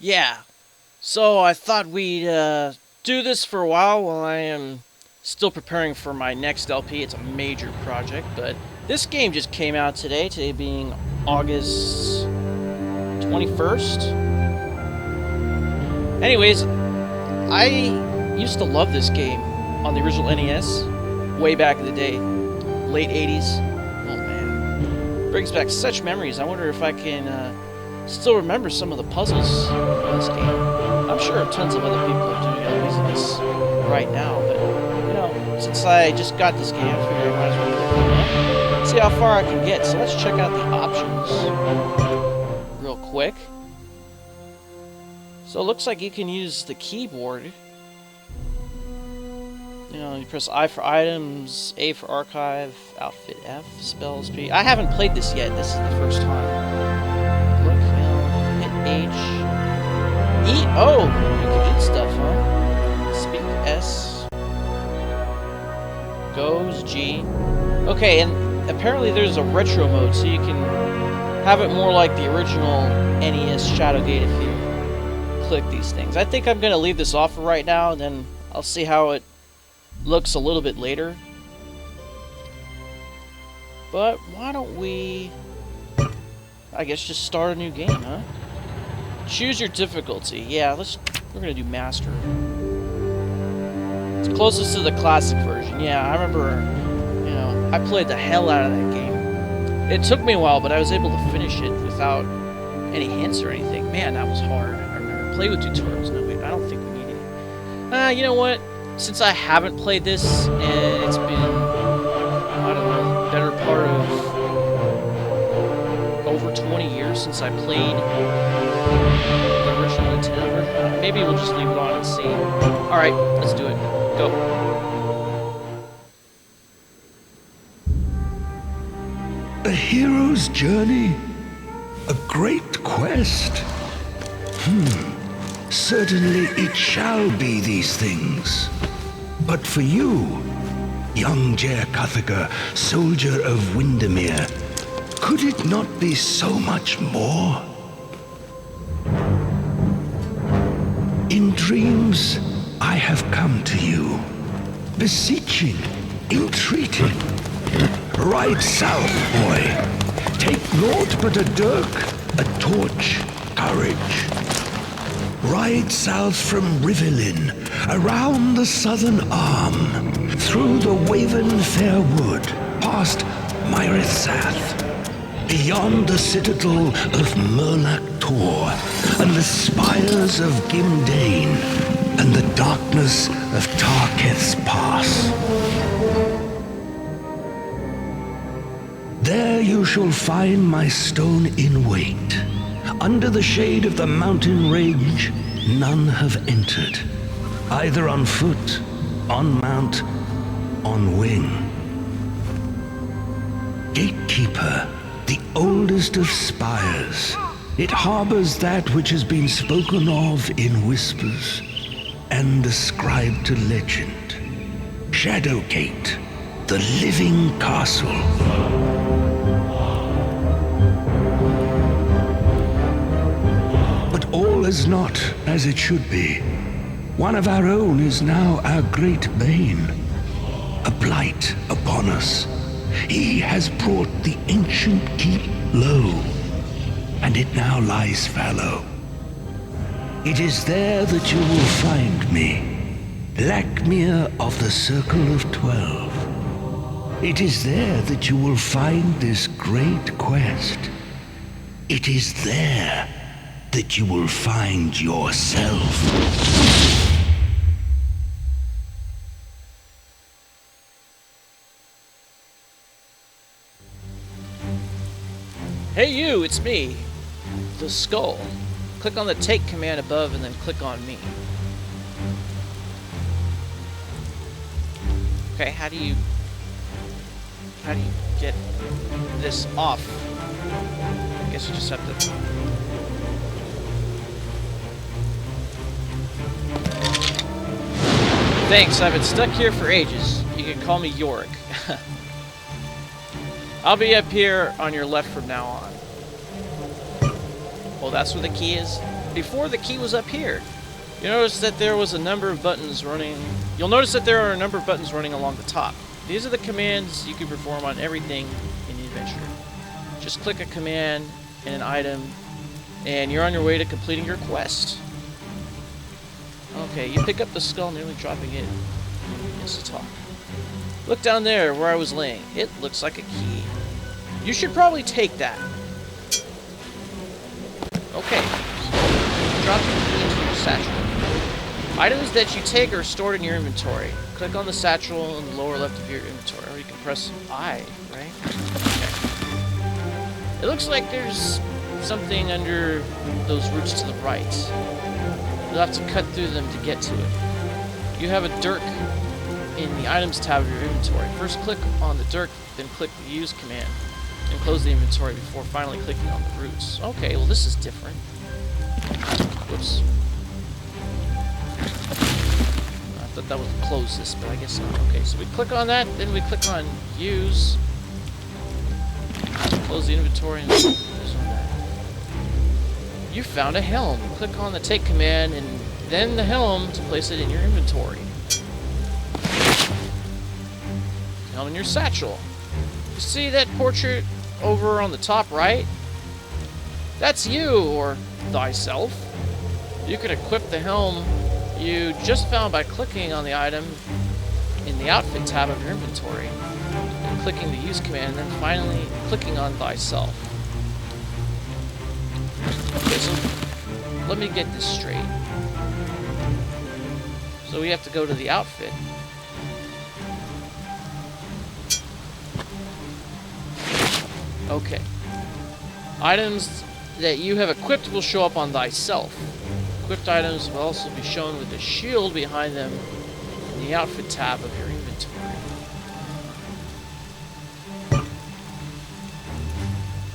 Yeah, so I thought we'd do this for a while I am still preparing for my next LP. It's a major project, but this game just came out today, today being August 21st. Anyways, I used to love this game on the original NES way back in the day, late 80s. Oh man, brings back such memories. I wonder if I can still remember some of the puzzles in this game. I'm sure tons of other people are doing LPs in this right now, but since I just got this game, I figured I might as well see how far I can get. So let's check out the options real quick. So it looks like you can use the keyboard. You press I for items, A for archive, outfit F, spells P. I haven't played this yet. This is the first time. Click, hit H. E. Oh, you can eat stuff, huh? Speak S. Goes G. Okay, and apparently there's a retro mode, so you can have it more like the original NES Shadowgate if you click these things. I think I'm going to leave this off for right now, and then I'll see how it looks a little bit later. But why don't we, I guess, just start a new game, huh? Choose your difficulty. Yeah, we're going to do Master. It's closest to the classic version. Yeah, I remember, I played the hell out of that game. It took me a while, but I was able to finish it without any hints or anything. Man, that was hard. I remember. Play with tutorials. No, wait, I don't think we need it. You know what? Since I haven't played this, and it's been, I don't know, better part of over 20 years since I played the original Nintendo version, maybe we'll just leave it on and see. Alright, let's do it. Go. A hero's journey? A great quest? Certainly it shall be these things. But for you, young Jer Cuthager, soldier of Windermere, could it not be so much more? In dreams, I have come to you, beseeching, entreating. Ride south, boy. Take naught but a dirk, a torch, courage. Ride south from Rivellin, around the southern arm, through the Waven Fair Wood, past Myrithsath, beyond the citadel of Murlak Tor, and the spires of Gimdane, and the darkness of Tarketh's Pass. There you shall find my stone in wait. Under the shade of the mountain range, none have entered, either on foot, on mount, on wing. Gatekeeper, the oldest of spires, it harbors that which has been spoken of in whispers and ascribed to legend. Shadowgate, the living castle. All is not as it should be. One of our own is now our great bane, a blight upon us. He has brought the ancient keep low, and it now lies fallow. It is there that you will find me, Lackmere of the Circle of 12. It is there that you will find this great quest. It is there that you will find yourself. Hey you, it's me, the Skull. Click on the take command above and then click on me. Okay, how do you get this off? I guess you just have to... Thanks, I've been stuck here for ages. You can call me Yorick. I'll be up here on your left from now on. Oh, that's where the key is? before the key was up here. You notice that there was a number of buttons running. You'll notice that there are a number of buttons running along the top. These are the commands you can perform on everything in the adventure. Just click a command and an item, and you're on your way to completing your quest. Okay, you pick up the skull, nearly dropping it against the top. Look down there where I was laying. It looks like a key. You should probably take that. Okay, so drop the key into your satchel. Items that you take are stored in your inventory. Click on the satchel in the lower left of your inventory, or you can press I, right? Okay. It looks like there's something under those roots to the right. You'll have to cut through them to get to it. You have a dirk in the items tab of your inventory. First click on the dirk, then click the use command, and close the inventory before finally clicking on the roots. Okay, well this is different. Whoops. I thought that would close this, but I guess not. Okay, so we click on that, then we click on use, close the inventory, and close on that. You found a helm. Click on the take command and then the helm to place it in your inventory. Helm in your satchel. You see that portrait over on the top right? That's you, or thyself. You can equip the helm you just found by clicking on the item in the outfit tab of your inventory, and clicking the use command, and then finally clicking on thyself. Okay, so let me get this straight. So we have to go to the outfit. Okay. Items that you have equipped will show up on thyself. Equipped items will also be shown with a shield behind them in the outfit tab of your inventory.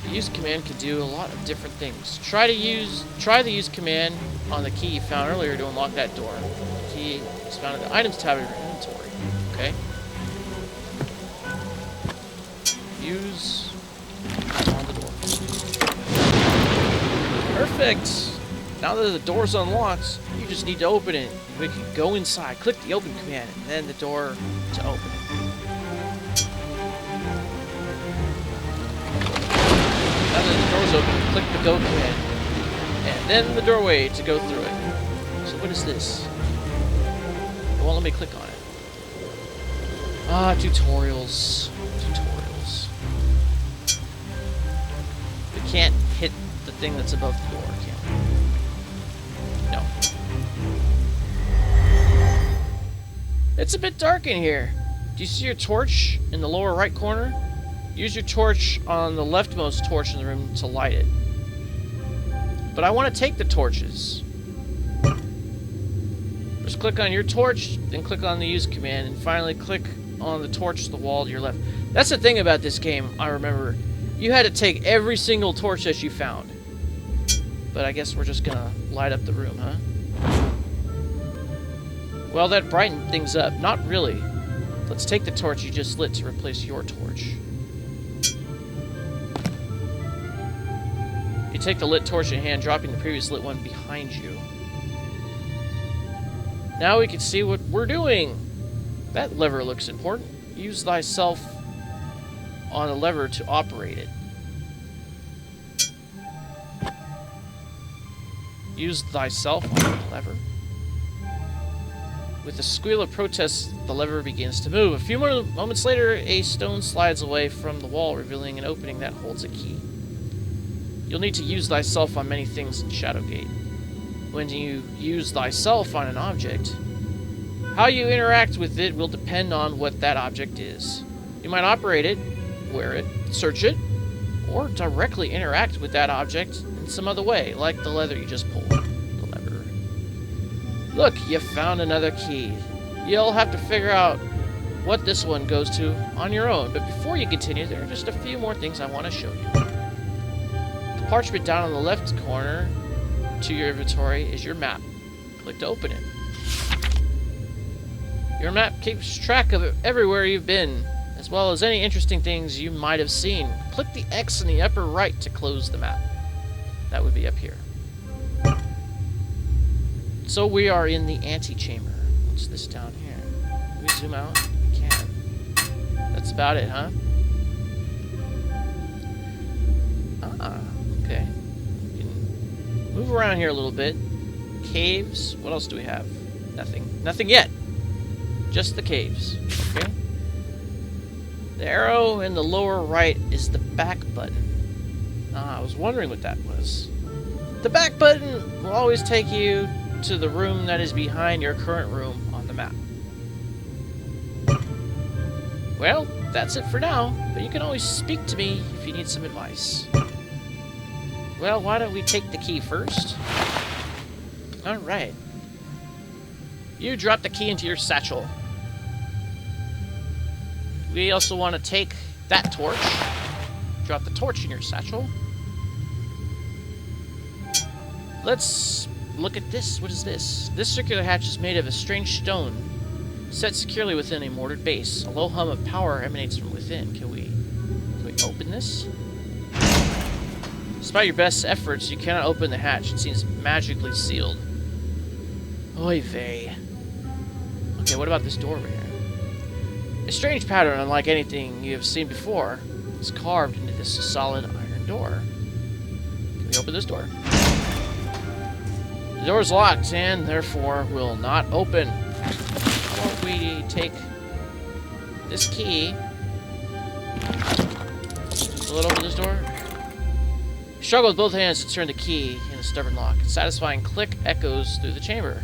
The use command can do a lot of different things. Try the use command on the key you found earlier to unlock that door. The key is found in the items tab of your inventory. Okay. Use on the door. Perfect. Now that the door's unlocked, you just need to open it. We can go inside. Click the open command and then the door to open it. Now that the door's open, click the go command and then the doorway to go through it. So what is this? It won't let me click on it. Ah, tutorials. Tutorials. We can't hit the thing that's above the door, can we? No. It's a bit dark in here. Do you see your torch in the lower right corner? Use your torch on the leftmost torch in the room to light it. But I want to take the torches. First click on your torch, then click on the use command, and finally click on the torch to the wall to your left. That's the thing about this game, I remember. You had to take every single torch that you found. But I guess we're just gonna light up the room, huh? Well, that brightened things up. Not really. Let's take the torch you just lit to replace your torch. You take the lit torch in hand, dropping the previous lit one behind you. Now we can see what we're doing. That lever looks important. Use thyself on the lever to operate it. Use thyself on the lever. With a squeal of protest, the lever begins to move. A few moments later, a stone slides away from the wall, revealing an opening that holds a key. You'll need to use thyself on many things in Shadowgate. When you use thyself on an object, how you interact with it will depend on what that object is. You might operate it, wear it, search it, or directly interact with that object in some other way, like the lever you just pulled. The lever. Look, you found another key. You'll have to figure out what this one goes to on your own, but before you continue, there are just a few more things I want to show you. The parchment down on the left corner to your inventory is your map. Click to open it. Your map keeps track of everywhere you've been, as well as any interesting things you might have seen. Click the X in the upper right to close the map. That would be up here. So we are in the antechamber. What's this down here? Can we zoom out? We can. That's about it, huh? Okay. We can move around here a little bit. Caves. What else do we have? Nothing. Nothing yet. Just the caves. Okay. The arrow in the lower right is the back button. I was wondering what that was. The back button will always take you to the room that is behind your current room on the map. Well, that's it for now, but you can always speak to me if you need some advice. Well, why don't we take the key first? Alright. You drop the key into your satchel. We also want to take that torch. Drop the torch in your satchel. Let's look at this. What is this? This circular hatch is made of a strange stone, set securely within a mortared base. A low hum of power emanates from within. Can we open this? Despite your best efforts, you cannot open the hatch. It seems magically sealed. Oy vey. Okay, what about this door over here? A strange pattern, unlike anything you have seen before, is carved into this solid iron door. Can we open this door? The door is locked and therefore will not open. How about we take this key? Will it open this door? Struggle with both hands to turn the key in a stubborn lock. A satisfying click echoes through the chamber.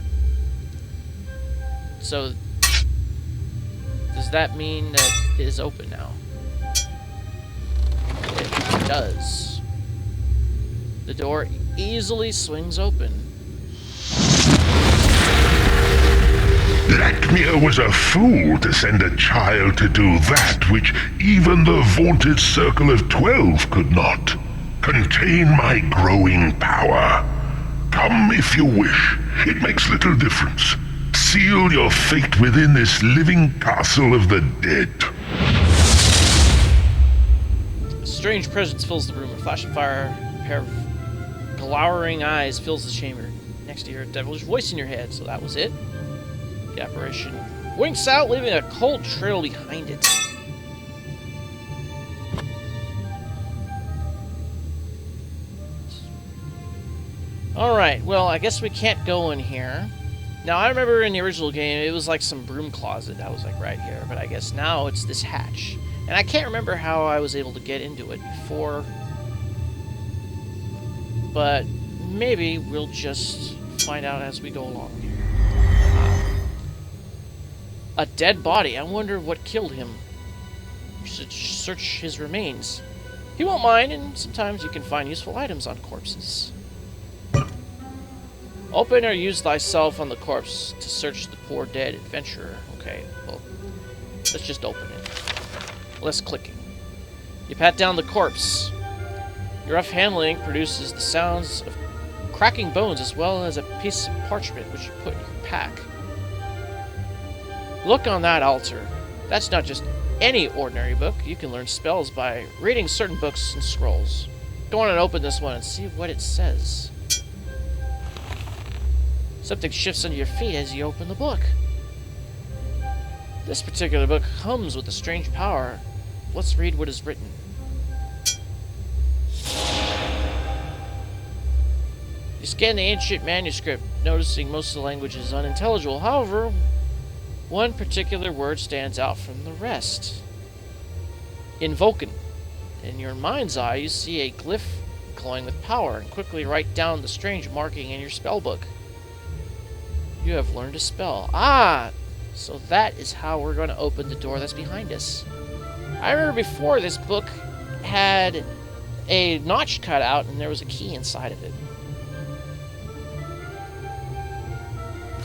So, does that mean that it is open now? It does. The door easily swings open. Lakmir was a fool to send a child to do that which even the vaunted Circle of 12 could not. Contain my growing power. Come if you wish. It makes little difference. Seal your fate within this living castle of the dead. A strange presence fills the room. A flash of fire, a pair of glowering eyes fills the chamber. Next to your devilish voice in your head. So that was it. The apparition winks out, leaving a cold trail behind it. Alright, well, I guess we can't go in here. Now, I remember in the original game, it was like some broom closet that was like right here, but I guess now it's this hatch. And I can't remember how I was able to get into it before, but maybe we'll just find out as we go along. A dead body. I wonder what killed him. We should search his remains. He won't mind, and sometimes you can find useful items on corpses. Open or use thyself on the corpse to search the poor dead adventurer. Okay, well, let's just open it. Less clicking. You pat down the corpse. Your rough handling produces the sounds of cracking bones as well as a piece of parchment which you put in your pack. Look on that altar. That's not just any ordinary book. You can learn spells by reading certain books and scrolls. Go on and open this one and see what it says. Something shifts under your feet as you open the book. This particular book hums with a strange power. Let's read what is written. You scan the ancient manuscript, noticing most of the language is unintelligible. However, one particular word stands out from the rest. Invoken. In your mind's eye, you see a glyph glowing with power, and quickly write down the strange marking in your spellbook. You have learned a spell. Ah! So that is how we're going to open the door that's behind us. I remember before this book had a notch cut out and there was a key inside of it.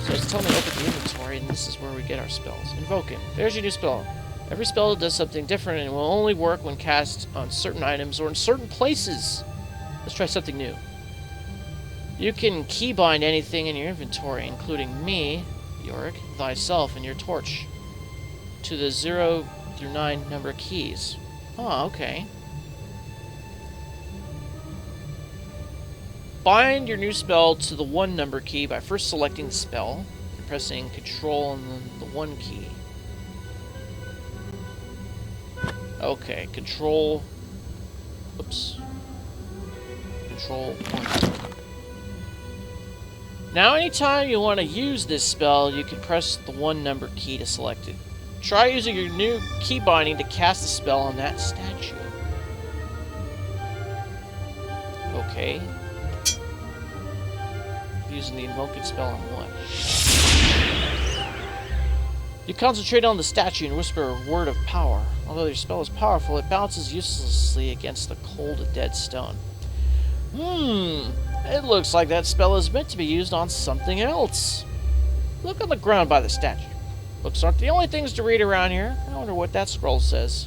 So it's telling me to open the inventory, and this is where we get our spells. Invoking. There's your new spell. Every spell does something different and will only work when cast on certain items or in certain places. Let's try something new. You can keybind anything in your inventory, including me, Yorick, thyself, and your torch, to the 0 through 9 number of keys. Oh, okay. Bind your new spell to the 1 number key by first selecting the spell and pressing Control and then the 1 key. Okay, Control. Oops. Control 1. Now, anytime you want to use this spell, you can press the 1 number key to select it. Try using your new key binding to cast the spell on that statue. Okay. Using the invoking spell on 1. You concentrate on the statue and whisper a word of power. Although your spell is powerful, it bounces uselessly against the cold, dead stone. It looks like that spell is meant to be used on something else. Look on the ground by the statue. Books aren't the only things to read around here. I wonder what that scroll says.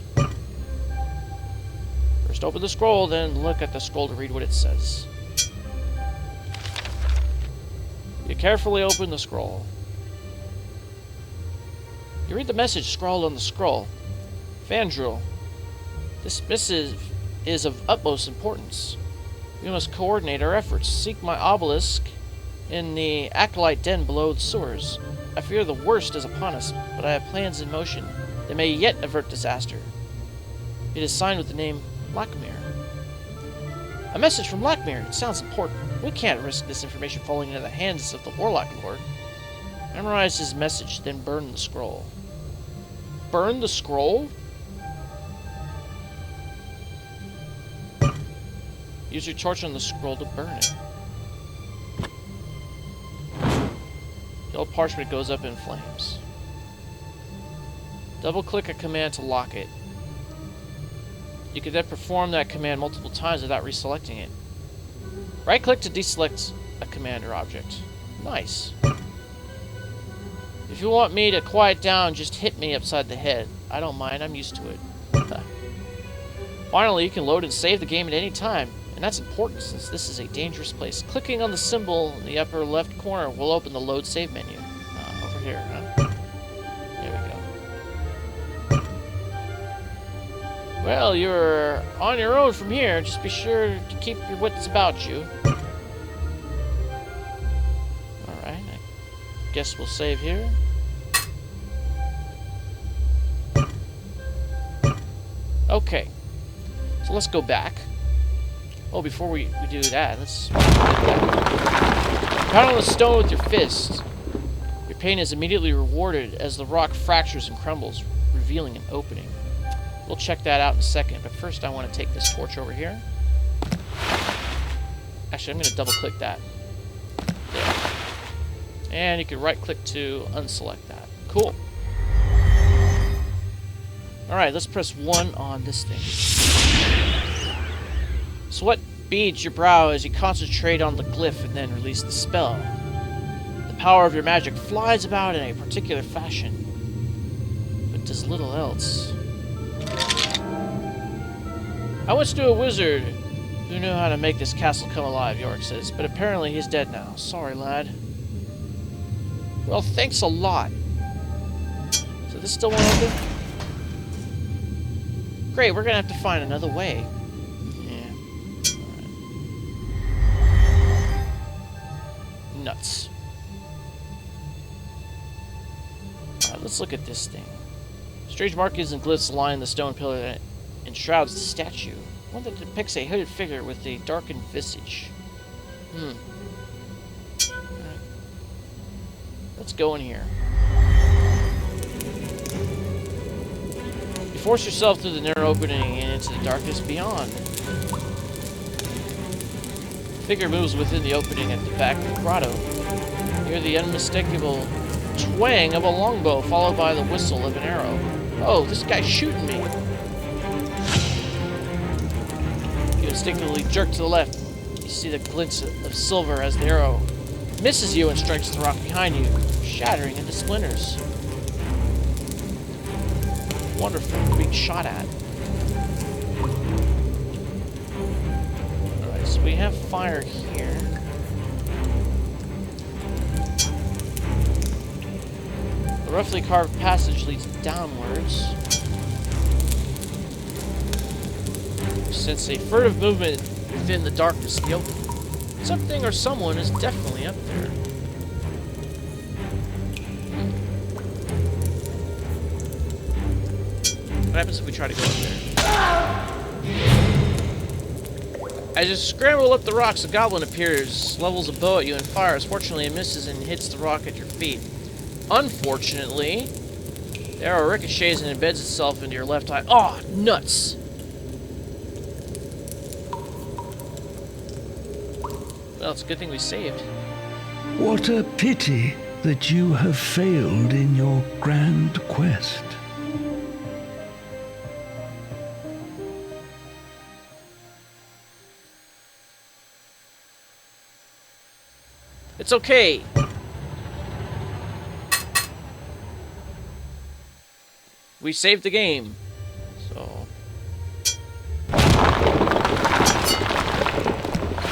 First open the scroll, then look at the scroll to read what it says. You carefully open the scroll. You read the message scrawled on the scroll. Vandril, this missive is of utmost importance. We must coordinate our efforts. Seek my obelisk in the acolyte den below the sewers. I fear the worst is upon us, but I have plans in motion that may yet avert disaster. It is signed with the name Lakmir. A message from Lakmir. It sounds important. We can't risk this information falling into the hands of the Warlock Lord. Memorize his message, then burn the scroll. Burn the scroll? Use your torch on the scroll to burn it. The old parchment goes up in flames. Double-click a command to lock it. You can then perform that command multiple times without reselecting it. Right-click to deselect a command or object. Nice. If you want me to quiet down, just hit me upside the head. I don't mind, I'm used to it. Finally, you can load and save the game at any time. And that's important since this is a dangerous place. Clicking on the symbol in the upper left corner will open the load save menu. Over here, huh? There we go. Well, you're on your own from here. Just be sure to keep your wits about you. Alright, I guess we'll save here. Okay. So let's go back. Oh, before we do that, let's... Pound on the stone with your fist. Your pain is immediately rewarded as the rock fractures and crumbles, revealing an opening. We'll check that out in a second, but first I want to take this torch over here. Actually, I'm going to double-click that. There. And you can right-click to unselect that. Cool. Alright, let's press 1 on this thing. Sweat beads your brow as you concentrate on the glyph and then release the spell. The power of your magic flies about in a particular fashion, but does little else. I once knew a wizard who knew how to make this castle come alive, Yorick says, but apparently he's dead now. Sorry, lad. Well, thanks a lot. So this still won't open? Great, we're gonna have to find another way. Nuts. Alright, let's look at this thing. Strange markings and glyphs line the stone pillar that enshrouds the statue. One that depicts a hooded figure with a darkened visage. Alright. Let's go in here. You force yourself through the narrow opening and into the darkness beyond. The figure moves within the opening at the back of the grotto. You hear the unmistakable twang of a longbow, followed by the whistle of an arrow. Oh, this guy's shooting me! You instinctively jerk to the left. You see the glints of silver as the arrow misses you and strikes the rock behind you, shattering into splinters. Wonderful, being shot at. So we have fire here. The roughly carved passage leads downwards. You sense a furtive movement within the darkness of the opening. Something or someone is definitely up there. What happens if we try to go up there? As you scramble up the rocks, a goblin appears, levels a bow at you and fires. Fortunately, it misses and hits the rock at your feet. Unfortunately, the arrow ricochets and embeds itself into your left eye. Oh, nuts! Well, it's a good thing we saved. What a pity that you have failed in your grand quest. It's okay. We saved the game. So.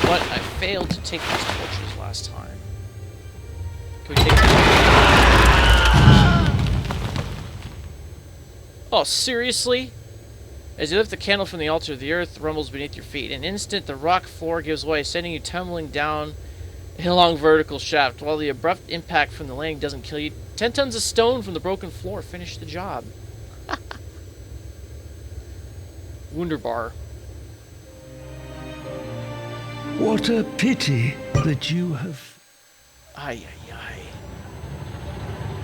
But I failed to take these torches last time. Can we take them? Oh, seriously? As you lift the candle from the altar, the earth rumbles beneath your feet. In an instant, the rock floor gives way, sending you tumbling down a long vertical shaft. While the abrupt impact from the landing doesn't kill you, 10 tons of stone from the broken floor finish the job. Wunderbar. What a pity that you have... Ay, ay, ay.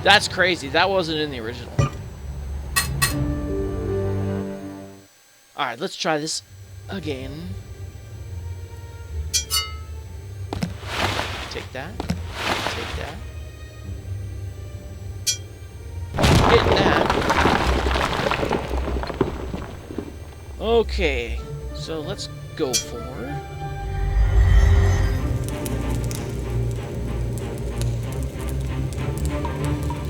That's crazy. That wasn't in the original. Alright, let's try this again. Take that. Take that. Get that. Okay. So let's go for...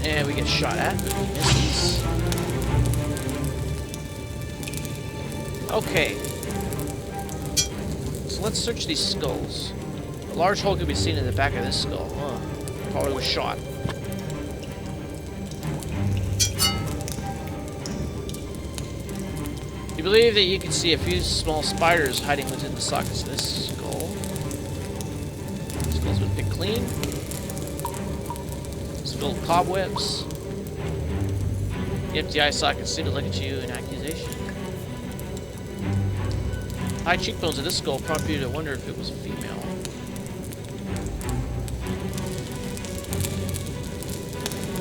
And we get shot at, but we misses. Okay. So let's search these skulls. A large hole can be seen in the back of this skull. Huh. Probably was shot. You believe that you can see a few small spiders hiding within the sockets of this skull. The skull's been picked clean. It's filled with cobwebs. The empty eye sockets seem to look at you in accusation. High cheekbones of this skull prompt you to wonder if it was a female.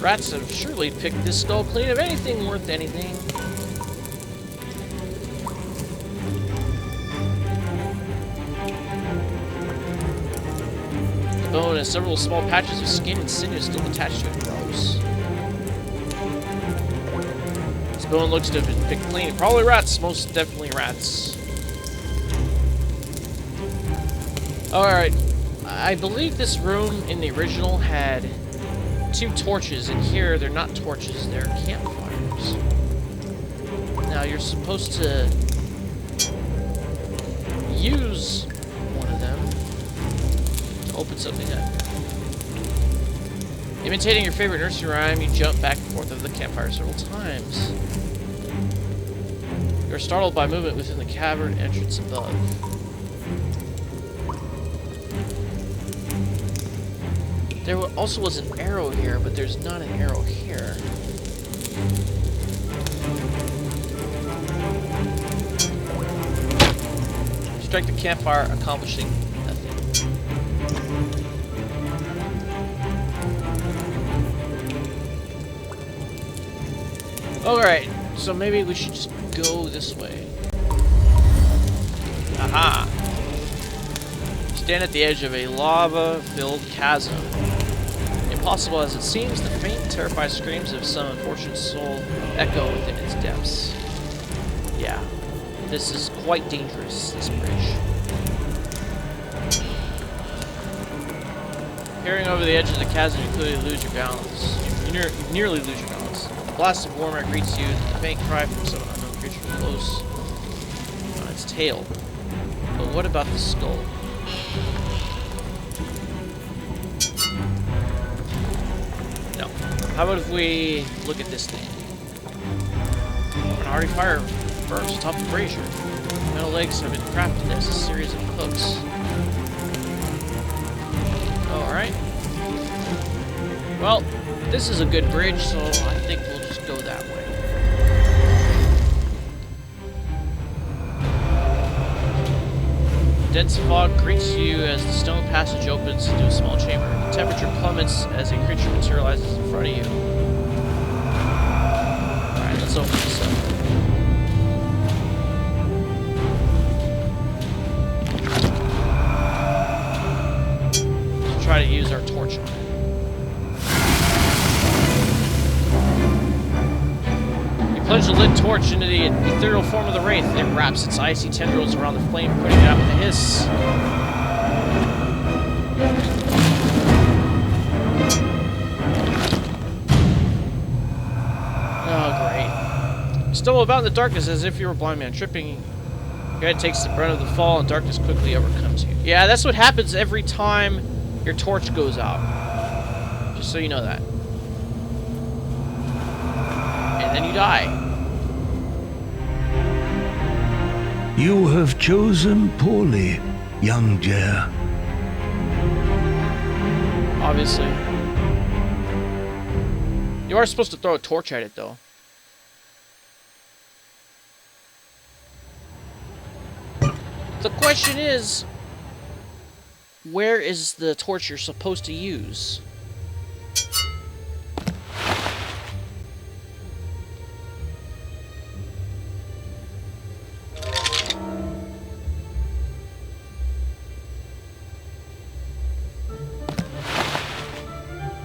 Rats have surely picked this skull clean of anything worth anything. The bone has several small patches of skin and sinew still attached to it. Gross. This bone looks to have been picked clean. Probably rats. Most definitely rats. Alright. I believe this room in the original had 2 torches, and here they're not torches, they're campfires. Now you're supposed to use one of them to open something up. Imitating your favorite nursery rhyme, you jump back and forth over the campfire several times. You're startled by movement within the cavern entrance above. There also was an arrow here, but there's not an arrow here. Strike the campfire, accomplishing nothing. Alright, so maybe we should just go this way. Aha! You stand at the edge of a lava-filled chasm. Impossible as it seems, the faint, terrified screams of some unfortunate soul echo within its depths. Yeah, this is quite dangerous, this bridge. Peering over the edge of the chasm, you clearly lose your balance. You nearly lose your balance. A blast of warm air greets you, and the faint cry from some unknown creature close on its tail. But what about the skull? How about if we look at this thing? An hearty fire burns atop the brazier. Metal legs have been crafted as a series of hooks. Alright. Well, this is a good bridge, so I think we'll just go that way. Dense fog greets you as the stone passage opens into a small chamber. The temperature plummets as a creature materializes in front of you. Alright, let's open this up. Let's try to use our torch on it. Plunge the lit torch into the ethereal form of the wraith. It wraps its icy tendrils around the flame, putting it out with a hiss. Oh, great. Stumble about in the darkness as if you were a blind man, tripping. Your head takes the brunt of the fall, and darkness quickly overcomes you. Yeah, that's what happens every time your torch goes out. Just so you know that. And then you die. You have chosen poorly, young Jer. Obviously. You are supposed to throw a torch at it, though. The question is, where is the torch you're supposed to use?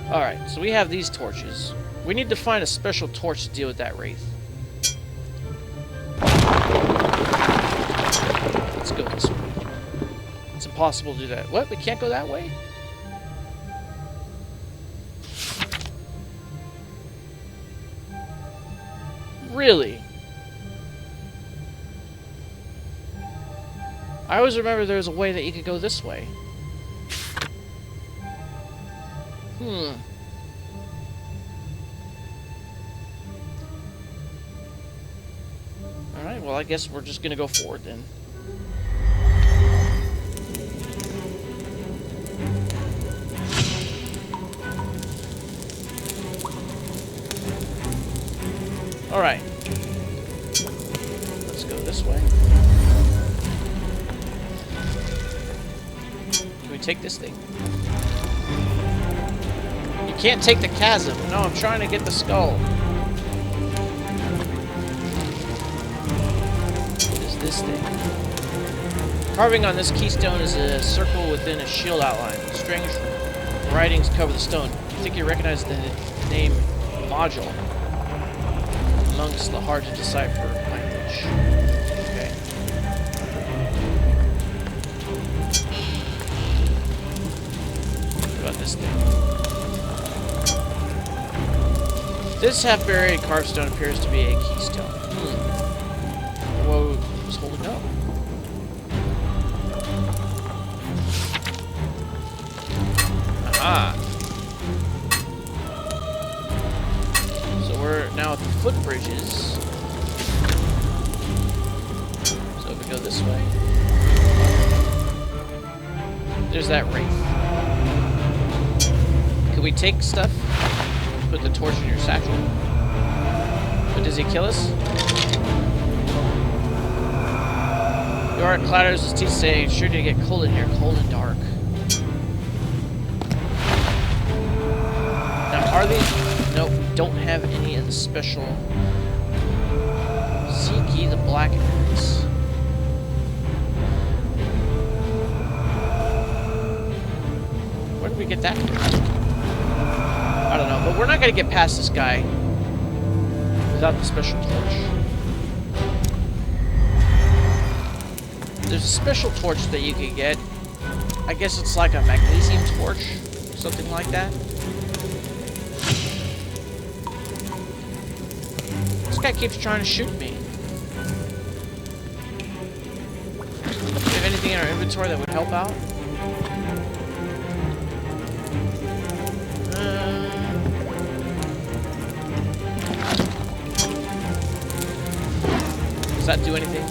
Alright, so we have these torches. We need to find a special torch to deal with that wraith. Let's go this way. It's impossible to do that. What? We can't go that way? Really? I always remember there was a way that you could go this way. Alright, well I guess we're just gonna go forward then. Alright. Let's go this way. Can we take this thing? You can't take the chasm. No, I'm trying to get the skull. What is this thing? Carving on this keystone is a circle within a shield outline. Strange writings cover the stone. You think you recognize the name Module amongst the hard to decipher language. Okay. What about this thing? This half-buried carved stone appears to be a keystone. Whoa, who's holding up? Aha! So we're now at the footbridges. So if we go this way, there's that wraith. Can we take stuff? Put the torch in your satchel. But does he kill us? Yorick clatters his teeth, saying, "Sure to get cold in here, cold and dark." Now, are these? Nope, we don't have any of the special. Seek ye the black axe. Where did we get that from? I don't know, but we're not going to get past this guy without the special torch. There's a special torch that you can get. I guess it's like a magnesium torch, something like that. This guy keeps trying to shoot me. Do we have anything in our inventory that would help out? Does that do anything?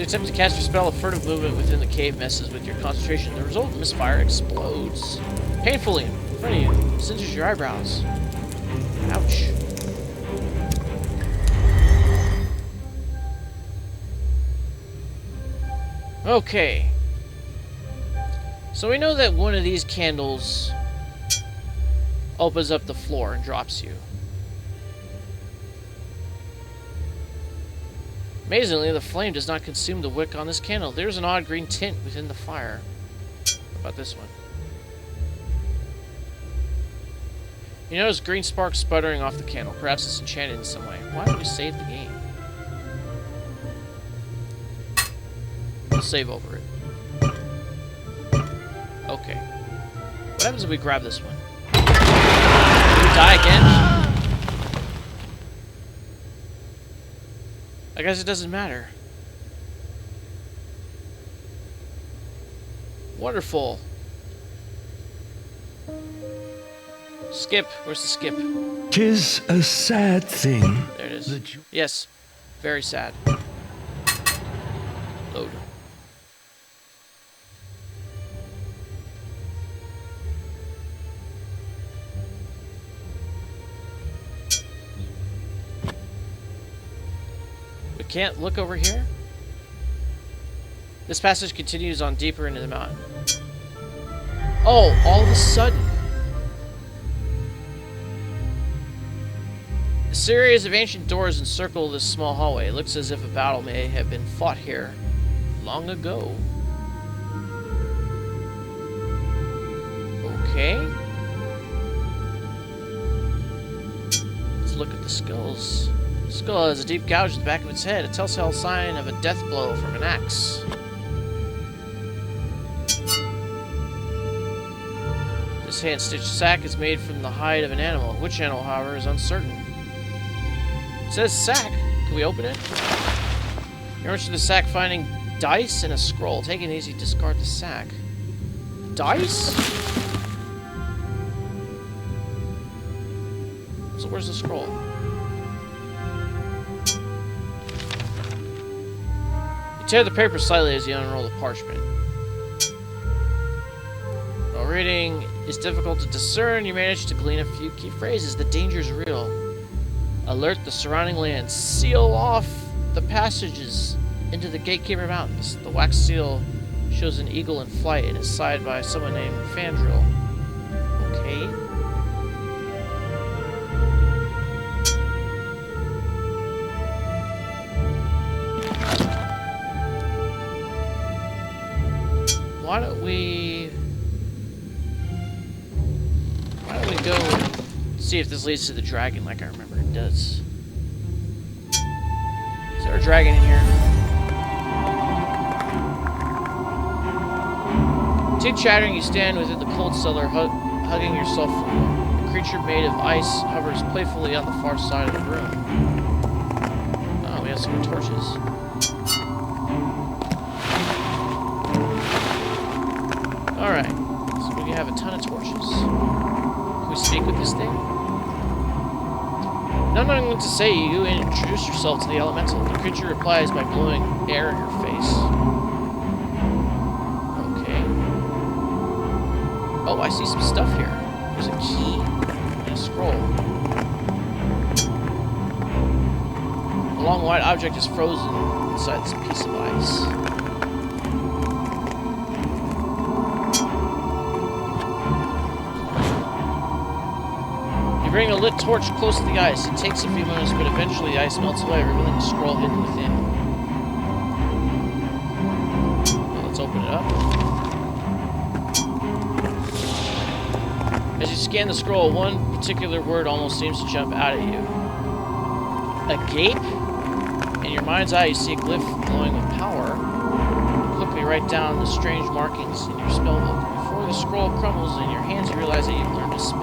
you attempt to cast your spell, a furtive movement within the cave messes with your concentration. The resultant misfire explodes painfully in front of you, singes your eyebrows. Ouch. Okay. So we know that one of these candles opens up the floor and drops you. Amazingly, the flame does not consume the wick on this candle. There's an odd green tint within the fire. What about this one? You notice green sparks sputtering off the candle. Perhaps it's enchanted in some way. Why don't we save the game? We'll save over it. Okay. What happens if we grab this one? Do we die again? I guess it doesn't matter. Wonderful. Skip. Where's the skip? 'Tis a sad thing. There it is. Yes. Very sad. Load. We can't look over here? This passage continues on deeper into the mountain. Oh, all of a sudden. A series of ancient doors encircle this small hallway. It looks as if a battle may have been fought here long ago. Okay. Let's look at the skulls. The skull has a deep gouge in the back of its head, a telltale sign of a death blow from an axe. This hand-stitched sack is made from the hide of an animal. Which animal, however, is uncertain. It says sack. Can we open it? You're interested in the sack finding dice and a scroll. Take it easy, discard the sack. Dice? So where's the scroll? You tear the paper slightly as you unroll the parchment. While reading is difficult to discern, you manage to glean a few key phrases. The danger's real. Alert the surrounding land. Seal off the passages into the Gatekeeper Mountains. The wax seal shows an eagle in flight and is sighted by someone named Fandril. Okay. Why don't we go and see if this leads to the dragon like I remember it does. Is there a dragon in here? Teeth chattering, you stand within the cold cellar, hugging yourself for warmth. A creature made of ice hovers playfully on the far side of the room. Oh, we have some more torches. Alright, so we have a ton of torches. Can we speak with this thing? Not knowing what to say, you introduce yourself to the elemental. The creature replies by blowing air in your face. Okay. Oh, I see some stuff here. There's a key and a scroll. A long white object is frozen inside this piece of ice. Bring a lit torch close to the ice. It takes a few minutes, but eventually the ice melts away, revealing a scroll hidden within. Well, let's open it up. As you scan the scroll, one particular word almost seems to jump out at you. Agape? In your mind's eye, you see a glyph glowing with power. You quickly write down the strange markings in your spellbook. Before the scroll crumbles in your hands, you realize that you've learned a spell.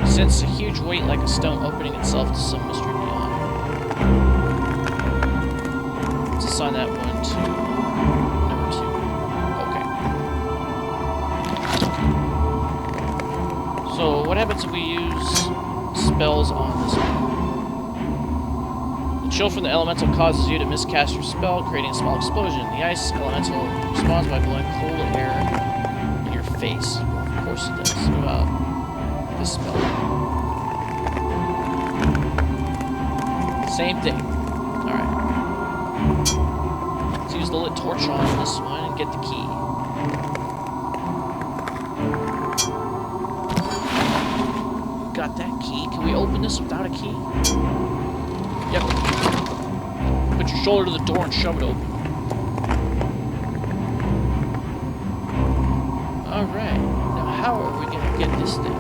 Sense a huge weight like a stone opening itself to some mystery beyond. Let's assign that one to number 2. Okay. So, what happens if we use spells on this one? The chill from the elemental causes you to miscast your spell, creating a small explosion. The ice elemental responds by blowing cold air in your face. Well, of course it does. What about this spell? Same thing. Alright. Let's use the lit torch on this one and get the key. Got that key. Can we open this without a key? Yep. Put your shoulder to the door and shove it open. Alright. Now how are we gonna get this thing?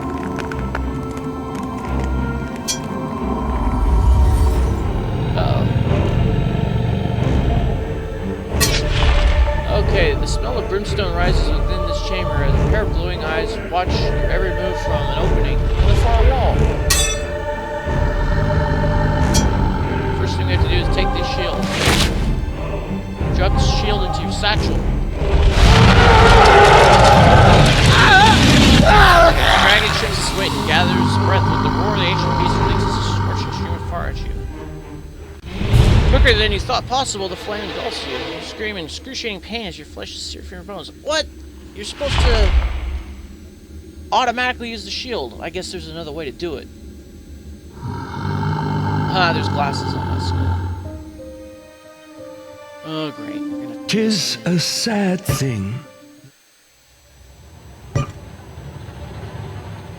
Okay, the smell of brimstone rises within this chamber as a pair of glowing eyes watch your every move from an opening in the far wall. First thing we have to do is take this shield. Drop the shield into your satchel. The dragon shakes its weight and gathers breath with the roar of the ancient beast releases a scorching stream of fire at you. Quicker than you thought possible, the flame engulfs you. You scream in excruciating pain as your flesh is seared from your bones. What? You're supposed to automatically use the shield. I guess there's another way to do it. There's glasses on my skull. Oh, great. We're gonna... 'Tis a sad thing.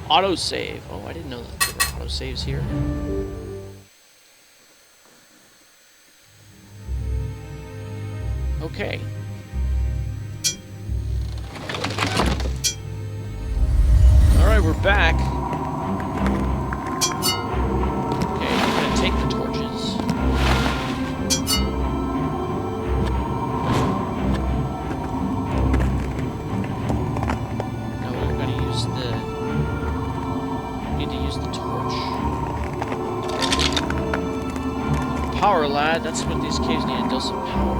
Autosave. Oh, I didn't know that there were autosaves here. Okay. Alright, we're back. Okay, we're gonna take the torches. No, we're gonna use the... We need to use the torch. Power, lad. That's what these caves need, a dose of power.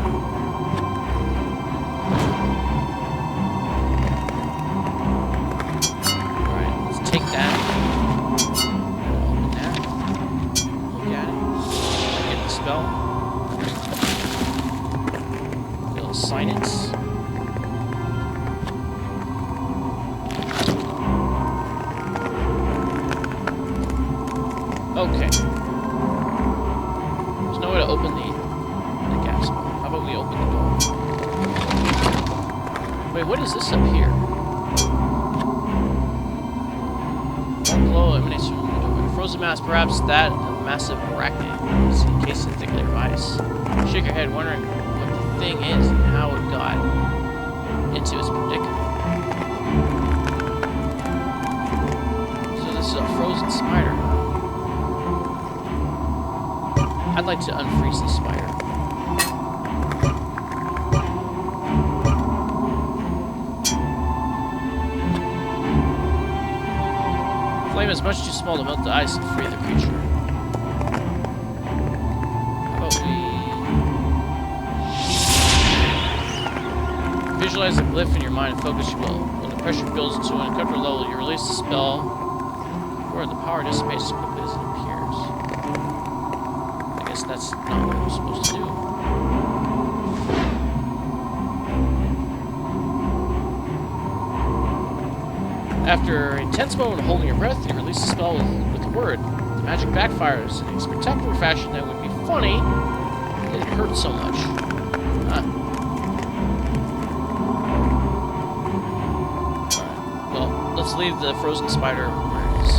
Take that. Open that. Look at it. Get the spell. A little silence. Okay. There's no way to open the gas ball. How about we open the door? Wait, what is this up here? Glow emanates from the door. Frozen mass, perhaps that of massive arachnid is encased in thick layer of ice. Shake your head, wondering what the thing is and how it got into its predicament. So this is a frozen spider. I'd like to unfreeze the spider. The flame is much too small to melt the ice and free the creature. How about we visualize the glyph in your mind and focus your will. When the pressure builds to an uncomfortable level, you release the spell, where the power dissipates as quickly as it appears. I guess that's not what we're supposed to do. After a tense moment of holding your breath, you release the spell with a word. The magic backfires in a spectacular fashion that would be funny that it hurts so much. Alright, well, let's leave the frozen spider where it is.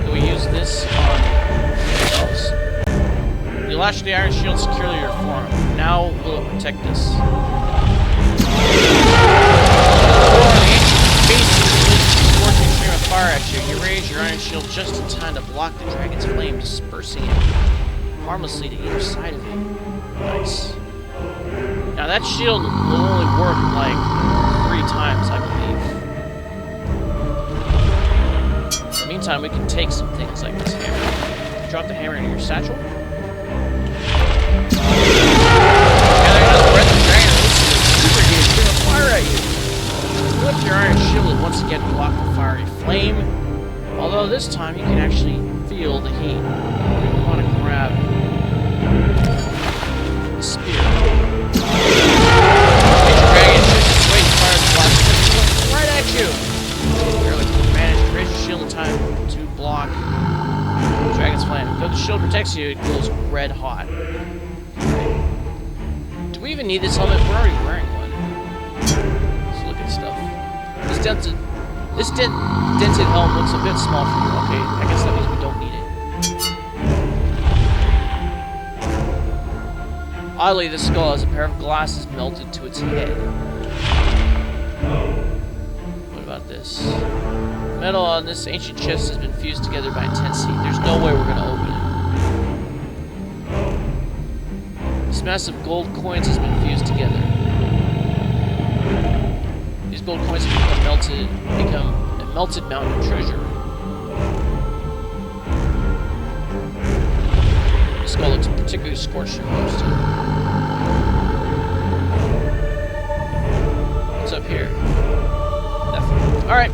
Can we use this on ourselves? You lash the iron shield securely to your form. Now will it protect us? Fire at you. You raise your iron shield just in time to block the dragon's flame, dispersing it harmlessly to either side of you. Nice. Now that shield will only work like 3 times, I believe. In the meantime, we can take some things like this hammer. Drop the hammer into your satchel. Gather another breath of dragon releases a super huge stream of fire at you. What attempts again to block the fiery flame. Although this time you can actually feel the heat. You want to grab the spear. The dragon shoots its way to fire the blast right at you. Barely manage to raise your shield in time to block the dragon's flame. Though the shield protects you, it glows red hot. Do we even need this helmet? We're already wearing one. Let's look at stuff. This dented helm looks a bit small for you. Okay, I guess that means we don't need it. Oddly, this skull has a pair of glasses melted to its head. What about this? Metal on this ancient chest has been fused together by intensity. There's no way we're going to open it. This mass of gold coins has been fused together. These gold coins have become a melted mountain of treasure. The skull looks particularly scorched and roasted. What's up here? Nothing. Alright.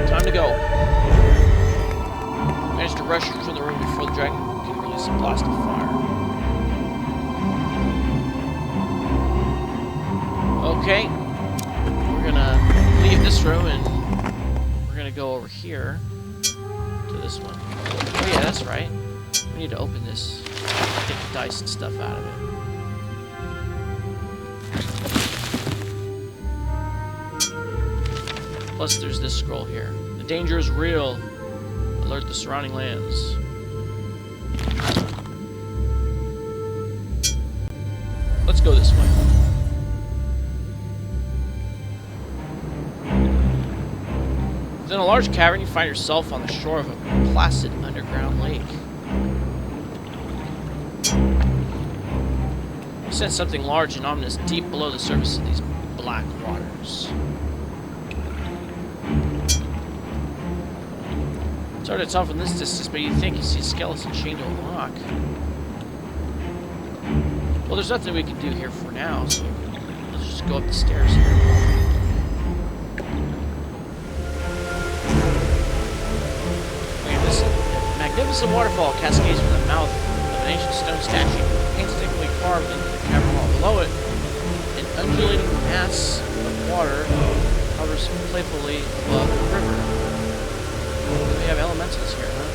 Time to go. Managed to rush from the room before the dragon can release a blast of fire. Okay. We're gonna leave this room and we're gonna go over here to this one. Oh yeah, that's right. We need to open this. Get the dice and stuff out of it. Plus there's this scroll here. The danger is real. Alert the surrounding lands. Let's go this way. Within a large cavern, you find yourself on the shore of a placid underground lake. You sense something large and ominous deep below the surface of these black waters. It's hard to tell from this distance, but you think you see a skeleton chained to a rock. Well, there's nothing we can do here for now, so let's just go up the stairs here. Magnificent waterfall cascades from the mouth of an ancient stone statue, painstakingly carved into the cavern wall below it. An undulating mass of water hovers playfully above the river. We have elementals here, huh?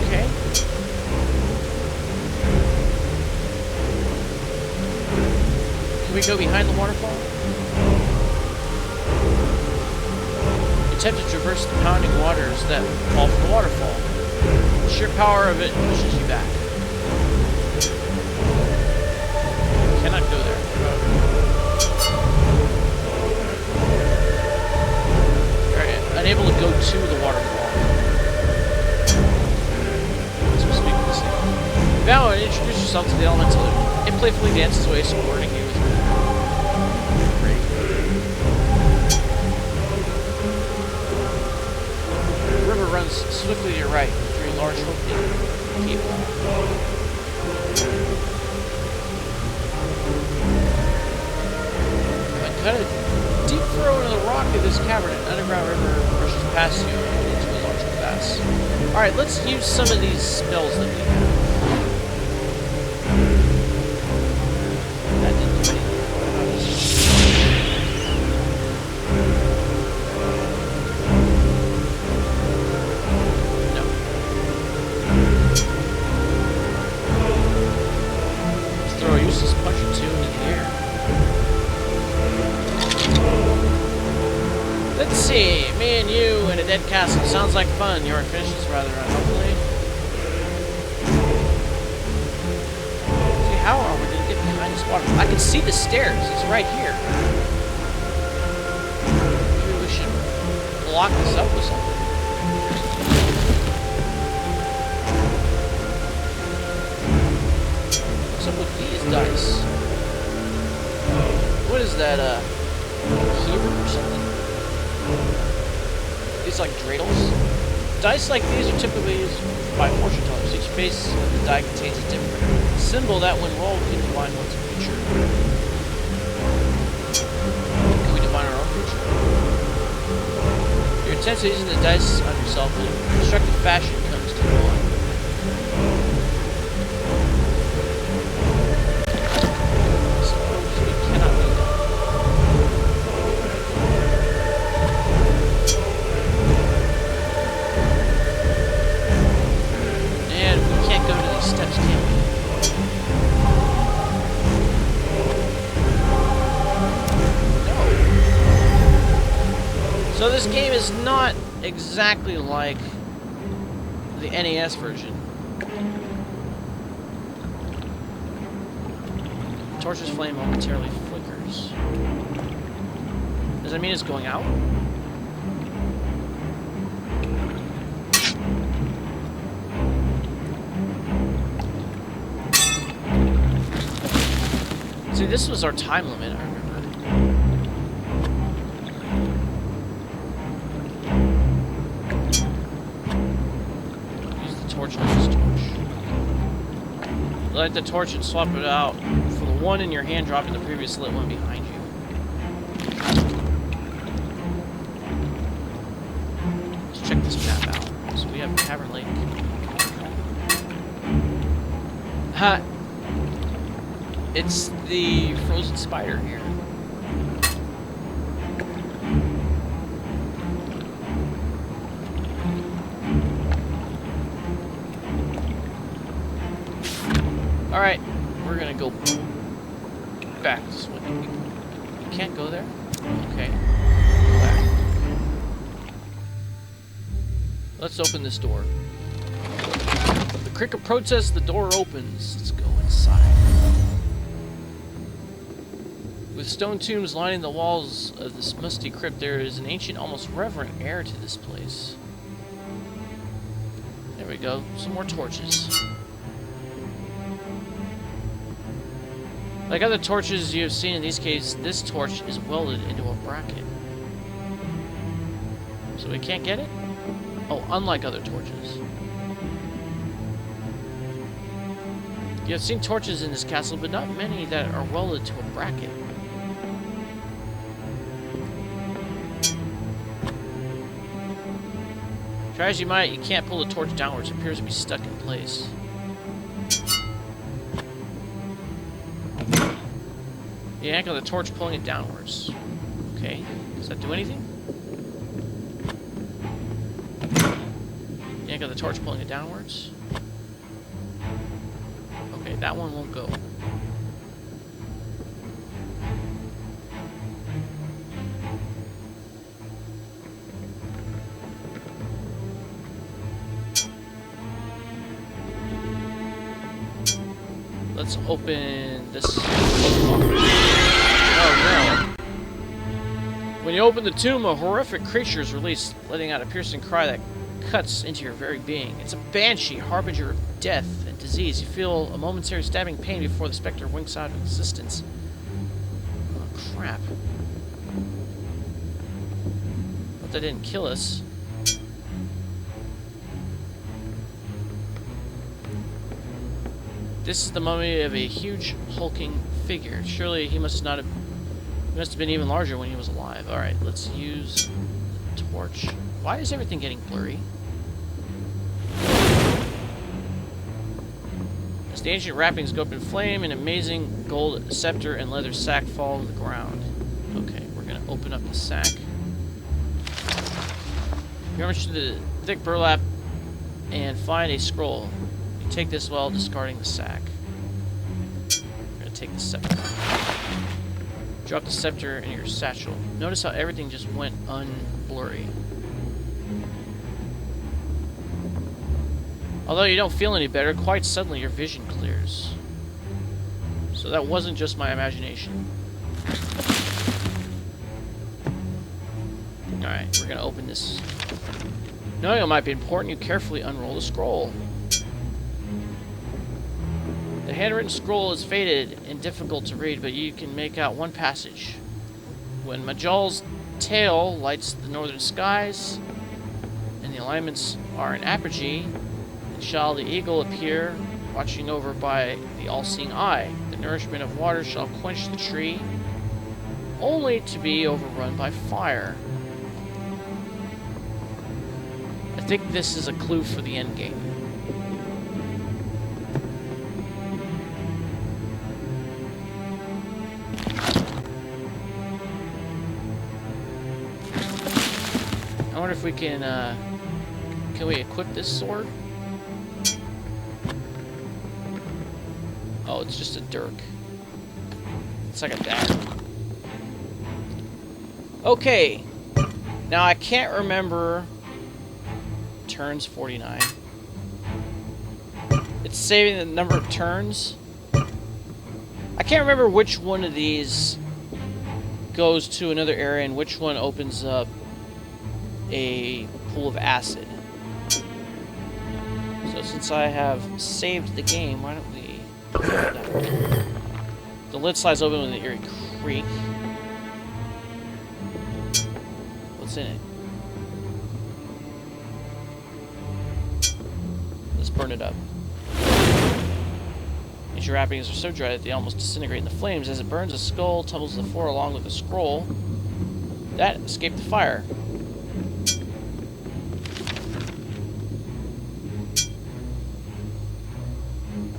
Okay. Can we go behind the waterfall? Attempt to traverse the pounding waters that fall from the waterfall. The sheer power of it pushes you back. Cannot go there. Alright, unable to go to the waterfall. This must be missing. Bow and introduce yourself to the elemental. It playfully dances away, supporting you with runs swiftly to your right through a large opening cave wall. Cut a deep furrow into the rock of this cavern, an underground river rushes past you into a large crevasse. Alright, let's use some of these spells that we have. That didn't do anything. Me and you in a dead castle. Sounds like fun. Your fish is rather unhealthy. See, how are we going to get behind this water? I can see the stairs. It's right here. Maybe we should block this up with something. What's up with these dice? What is that, cavern or something? These like dreidels. Dice like these are typically used by fortune tellers. Each face of the die contains a different symbol that, when rolled, can define one's future. Intensely using the dice on yourself in a constructive fashion comes to one. Suppose we cannot do that. And we can't go to these steps, can we? So this game is not exactly like the NES version. The torch's flame momentarily flickers. Does that mean it's going out? See, this was our time limit, I remember. Light the torch and swap it out for the one in your hand, dropping the previous lit one behind you. Let's check this map out. So we have Cavern Lake. Ha! It's the frozen spider here. Alright, we're gonna go back this way. We can't go there? Okay. Go back. Let's open this door. The cricket protests, the door opens. Let's go inside. With stone tombs lining the walls of this musty crypt, there is an ancient, almost reverent air to this place. There we go. Some more torches. Like other torches you have seen in these caves, this torch is welded into a bracket. So we can't get it? Oh, unlike other torches. You have seen torches in this castle, but not many that are welded to a bracket. Try as you might, you can't pull the torch downwards. It appears to be stuck in place. Yank on the torch, pulling it downwards. Okay. Does that do anything? Yank on the torch, pulling it downwards. Okay, that one won't go. Let's open this. Oh no. When you open the tomb, a horrific creature is released, letting out a piercing cry that cuts into your very being. It's a banshee, harbinger of death and disease. You feel a momentary stabbing pain before the specter winks out of existence. Oh, crap. But that didn't kill us. This is the mummy of a huge, hulking figure. Surely he must have been even larger when he was alive. Alright, let's use the torch. Why is everything getting blurry? As the ancient wrappings go up in flame, an amazing gold scepter and leather sack fall to the ground. Okay, we're gonna open up the sack. You rummage through the thick burlap and find a scroll. You take this while discarding the sack. We're gonna take the scepter. Drop the scepter in your satchel. Notice how everything just went unblurry. Although you don't feel any better, quite suddenly your vision clears. So that wasn't just my imagination. Alright, we're gonna open this. Knowing it might be important, you carefully unroll the scroll. The handwritten scroll is faded and difficult to read, but you can make out one passage. When Majal's tail lights the northern skies, and the alignments are in apogee, then shall the eagle appear, watching over by the all-seeing eye. The nourishment of water shall quench the tree, only to be overrun by fire. I think this is a clue for the end game. I wonder if we can we equip this sword? Oh, it's just a dirk. It's like a dagger. Okay. Now I can't remember turns 49. It's saving the number of turns. I can't remember which one of these goes to another area and which one opens up a pool of acid. So since I have saved the game, why don't we... The lid slides open with an eerie creak. What's in it? Let's burn it up. Ancient wrappings are so dry that they almost disintegrate in the flames. As it burns, a skull tumbles to the floor along with a scroll that escaped the fire.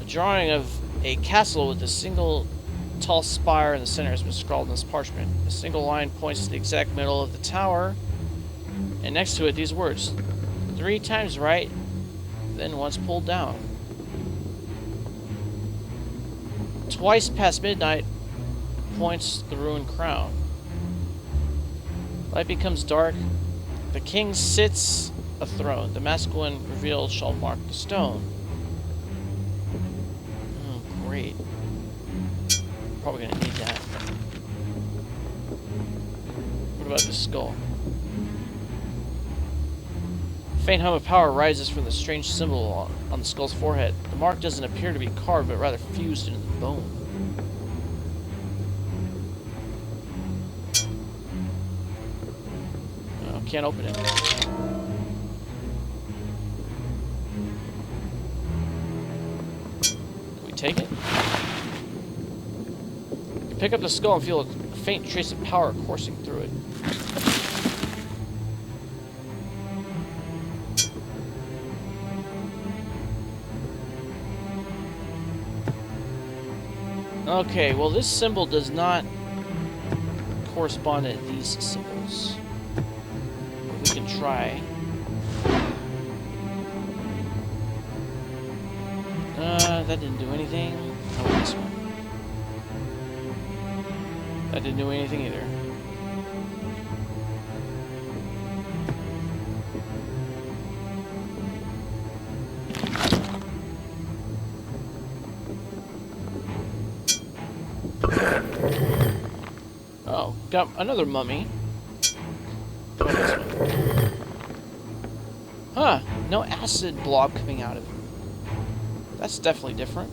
A drawing of a castle with a single tall spire in the center has been scrawled in this parchment. A single line points to the exact middle of the tower, and next to it these words: 3 times right, then once pulled down. Twice past midnight points the ruined crown. Light becomes dark. The king sits a throne. The mask when revealed shall mark the stone. Oh, great. Probably gonna need that. What about the skull? A faint hum of power rises from the strange symbol on the skull's forehead. The mark doesn't appear to be carved, but rather fused into the bone. Oh, can't open it. Can we take it? You pick up the skull and feel a faint trace of power coursing through it. Okay, well this symbol does not correspond to these symbols. We can try. That didn't do anything. How about this one? That didn't do anything either. Oh, got another mummy. What about this one? Huh, no acid blob coming out of it. That's definitely different.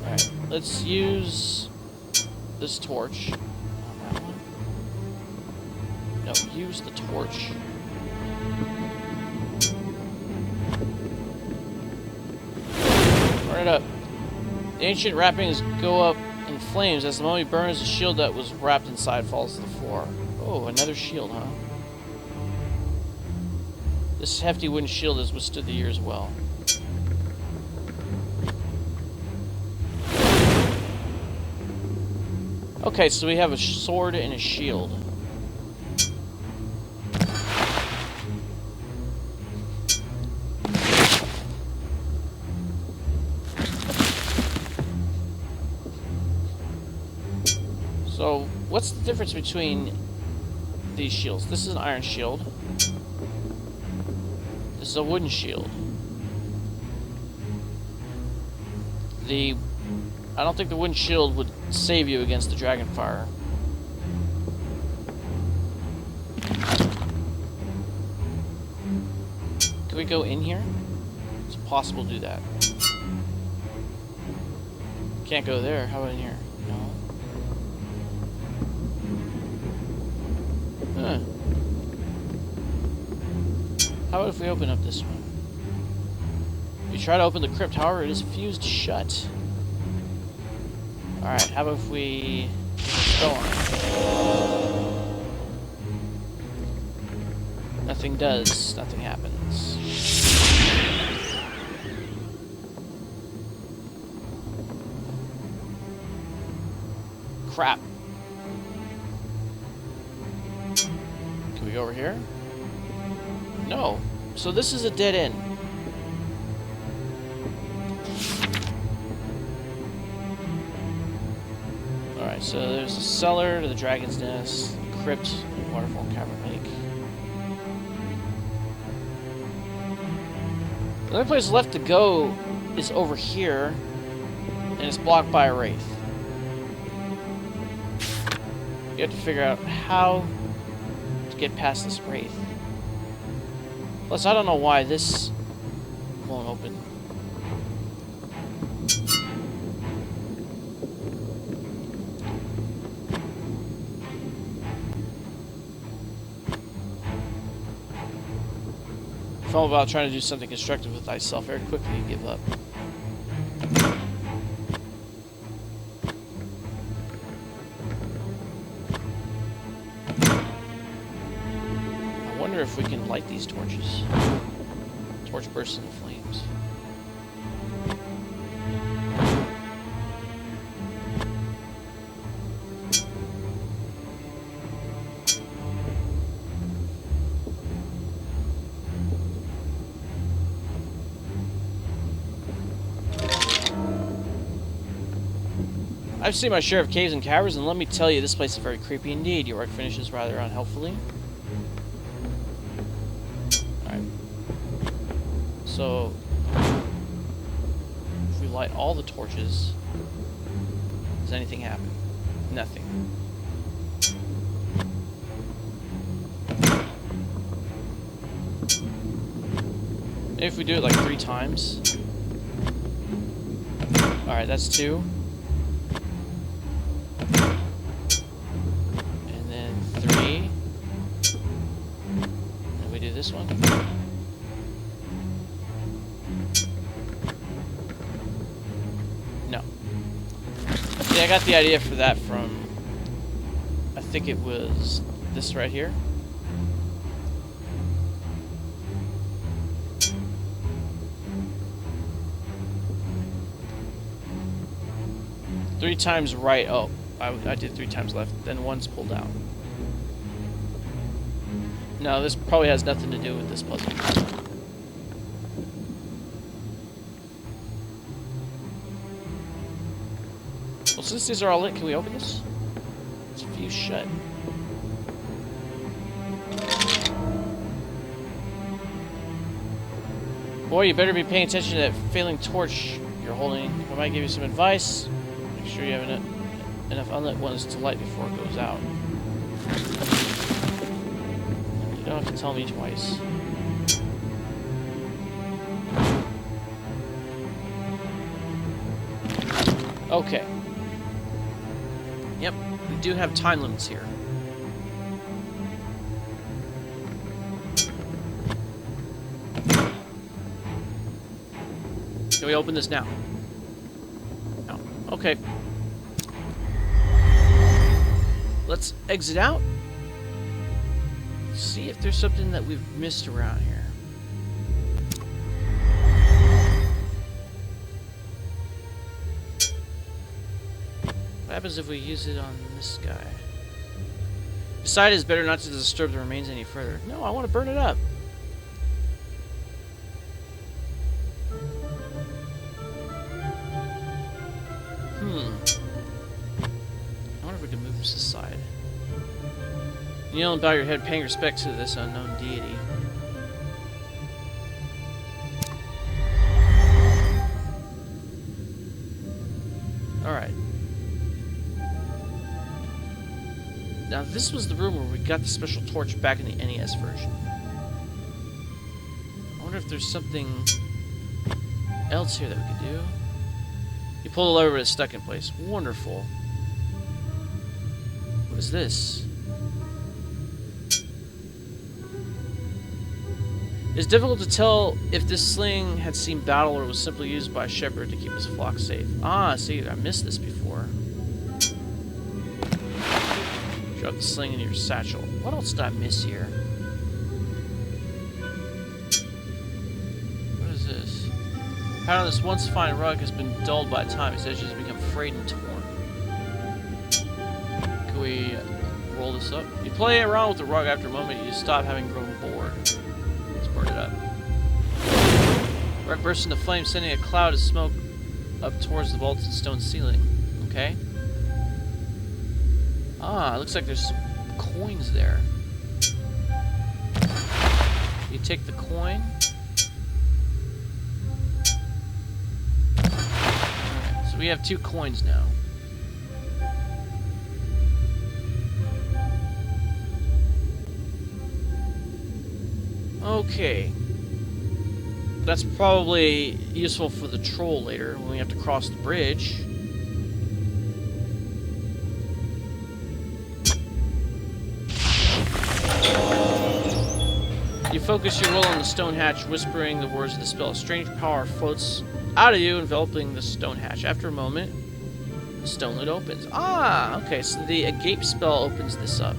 Alright, let's use this torch. On that one. No, use the torch. Burn it up. The ancient wrappings go up in flames. As the mummy burns, the shield that was wrapped inside falls to the floor. Oh, another shield, huh? This hefty wooden shield has withstood the years well. Okay, so we have a sword and a shield. So, what's the difference between these shields? This is an iron shield. This is a wooden shield. I don't think the wooden shield would save you against the dragon fire. Can we go in here? It's possible to do that. Can't go there. How about in here? No. Huh. How about if we open up this one? You try to open the crypt, however, it is fused shut. Alright, how about if we go on it? nothing does. Nothing happens. Crap. Can we go over here? No. So this is a dead end. Alright, so there's a cellar to the dragon's nest, crypt, waterfall, cavern, lake. The only place left to go is over here, and it's blocked by a wraith. You have to figure out how to get past this wraith. Plus, I don't know why this won't open. If I'm about trying to do something constructive with thyself, very quickly you give up. I wonder if we can light these torches. Torch bursts into flames. I've seen my share of caves and caverns, and let me tell you, this place is very creepy indeed. Your work finishes rather unhelpfully. Alright. So, if we light all the torches, does anything happen? Nothing. Maybe if we do it like 3 times. Alright, that's 2. And then 3. And we do this one. No. Yeah, I got the idea for that from, I think it was this right here. Three times right. Oh, I did 3 times left. Then one's pulled out. No, this probably has nothing to do with this puzzle. Well, since these are all lit, can we open this? It's fused shut. Boy, you better be paying attention to that failing torch you're holding. I might give you some advice. Make sure you have enough unlit ones to light before it goes out. You don't have to tell me twice. Okay. Yep, we do have time limits here. Can we open this now? No. Okay. Let's exit out. See if there's something that we've missed around here. What happens if we use it on this guy? Decided it's better not to disturb the remains any further. No, I want to burn it up. I wonder if we can move this aside. You don't bow your head paying respect to this unknown deity. Alright. Now this was the room where we got the special torch back in the NES version. I wonder if there's something else here that we could do. You pull the lever, but it's stuck in place. Wonderful. What is this? It's difficult to tell if this sling had seen battle or was simply used by a shepherd to keep his flock safe. Ah, see, I missed this before. Drop the sling into your satchel. What else did I miss here? Pattern on this once fine rug has been dulled by time. Its edges have become frayed and torn. Can we roll this up? You play around with the rug after a moment, you stop having grown bored. Let's burn it up. Rug bursts into flames, sending a cloud of smoke up towards the vaulted stone ceiling. Okay. Ah, it looks like there's some coins there. You take the coin. Alright, so we have 2 coins now. Okay. That's probably useful for the troll later when we have to cross the bridge. You focus your will on the stone hatch, whispering the words of the spell. A strange power floats out of you, enveloping the stone hatch. After a moment, the stone lid opens. Ah, okay, so the agape spell opens this up.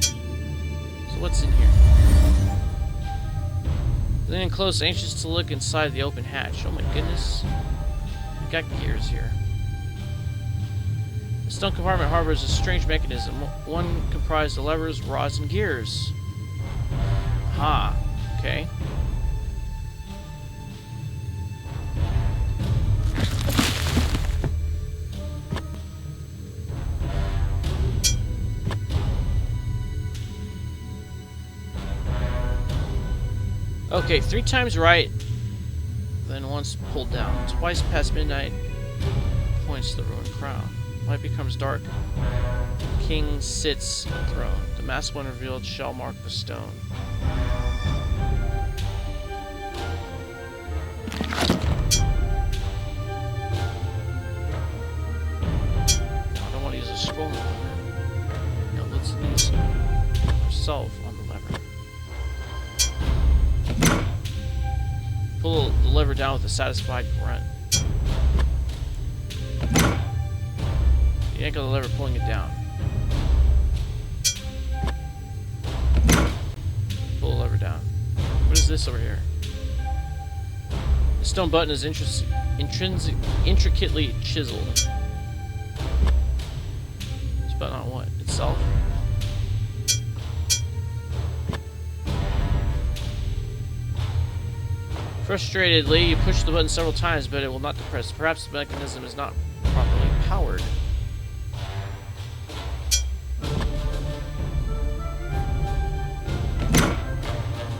So what's in here? Leaning close, anxious to look inside the open hatch. Oh my goodness. We got gears here. The stone compartment harbors a strange mechanism. One comprised of levers, rods, and gears. Aha. Okay. Okay, 3 times right, then once pulled down. Twice past midnight points to the ruined crown. Light becomes dark. The king sits enthroned. The mask when revealed shall mark the stone. No, I don't want to use a scrolling lever. No, let's use ourselves on the lever. Pull the lever down with a satisfied grunt. You yank on the lever, pulling it down. Pull the lever down. What is this over here? The stone button is intricately chiseled. This button on what? Itself? Frustratedly, you push the button several times, but it will not depress. Perhaps the mechanism is not properly powered.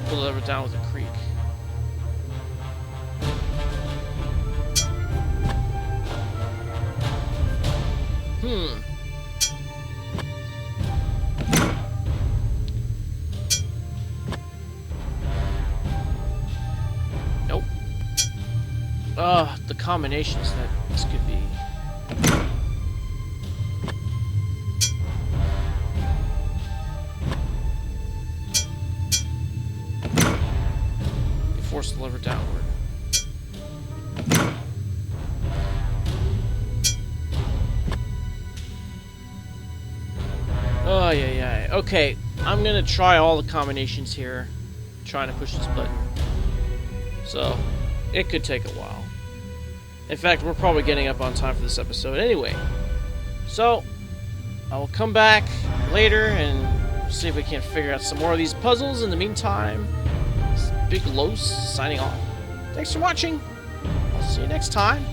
Pull the lever down with a creak. Nope. The combinations that this could be. You force the lever downward. Oh, yeah. Okay, I'm gonna try all the combinations here, trying to push this button. So, it could take a while. In fact, we're probably getting up on time for this episode anyway. So, I will come back later and see if we can't figure out some more of these puzzles. In the meantime, this is Big Los signing off. Thanks for watching. I'll see you next time.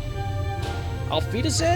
Auf Wiedersehen.